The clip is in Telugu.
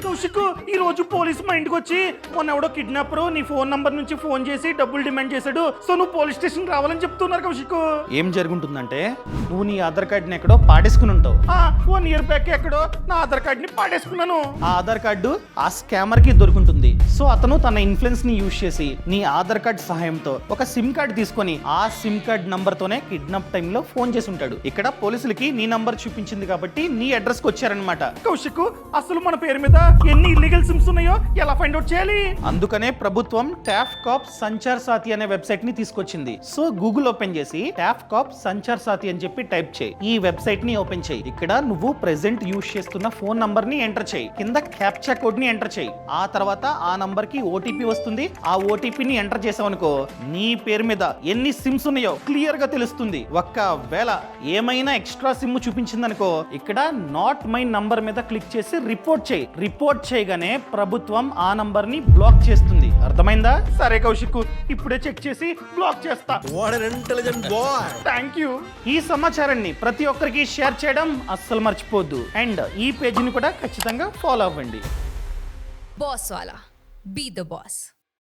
కౌశిక్, ఈ రోజు పోలీసు మా ఇంటికి వచ్చి మొన్న ఎవడో కిడ్నాపర్ నీ ఫోన్ నంబర్ నుంచి ఫోన్ చేసి డబ్బులు డిమాండ్ చేశాడు. సో నువ్వు పోలీస్ స్టేషన్ రావాలని చెప్తున్నారు కౌశిక్. ఏం జరుగుతుందంటే నువ్వు నీ ఆధార్ కార్డుని ఎక్కడో పాడేసుకుని ఉంటావు. 1 year బ్యాక్ ఎక్కడో నా ఆధార్ కార్డుని పాడేసుకున్నాను. ఆ ఆధార్ కార్డు ఆ స్కామర్ కి దొరుకుంటుంది. సో అతను తన ఇన్ఫ్లుయెన్స్ ని యూజ్ చేసి నీ ఆధార్ కార్డు సహాయంతో ఒక సిమ్ కార్డు తీసుకొని ఆ సిమ్ కార్డ్ నంబర్ తోనే కిడ్నాప్ టైమ్ లో ఫోన్ చేసి ఉంటాడు. ఇక్కడ పోలీసులకి నీ నంబర్ చూపించింది కాబట్టి నీ అడ్రస్ కి వచ్చారనమాట. కౌశిక్, అసలు మన పేరు మీద ఎన్ని ఇల్లీగల్ సిమ్స్ ఉన్నాయో ఎలా ఫైండ్ అవుట్ చేయాలి? అందుకనే ప్రభుత్వం టాఫ్ కాప్ సంచార్ సాథి అనే వెబ్సైట్ ని తీసుకొచ్చింది. సో గూగుల్ ఓపెన్ చేసి టాఫ్ కాప్ సంచార్ సాథి అని చెప్పి టైప్ చేయి. ఈ వెబ్సైట్ ని ఓపెన్ చేయి. ఇక్కడ నువ్వు ప్రెసెంట్ యూజ్ చేస్తున్న ఫోన్ నంబర్ ని ఎంటర్ చేయి. కింద క్యాప్చా కోడ్ ని ఎంటర్ చేయి. ఆ తర్వాత ఆ నంబర్ కి ఓటీపీ వస్తుంది. ఆ ఓటీపీ ని ఎంటర్ చేసావనుకో నీ పేరు మీద ఎన్ని సిమ్స్ ఉన్నాయో క్లియర్ గా తెలుస్తుంది. ఒక్కవేళ ఏమైనా ఎక్స్ట్రా సిమ్ చూపించిందనుకో ఇక్కడ నాట్ మై నంబర్ మీద క్లిక్ చేసి రిపోర్ట్ చేయి. రిపోర్ట్ చేయగానే ప్రభుత్వం ఆ నంబర్ ని బ్లాక్ చేస్తుంది. అర్థమైందా? సరే కౌశిక్, ఇప్పుడే చెక్ చేసి బ్లాక్ చేస్తా. Thank you. ఈ సమాచారాన్ని ప్రతి ఒక్కరికి షేర్ చేయడం అస్సలు మర్చిపోద్దు. అండ్ ఈ పేజీని కూడా ఖచ్చితంగా ఫాలో అవ్వండి. Boss wala. Be the boss.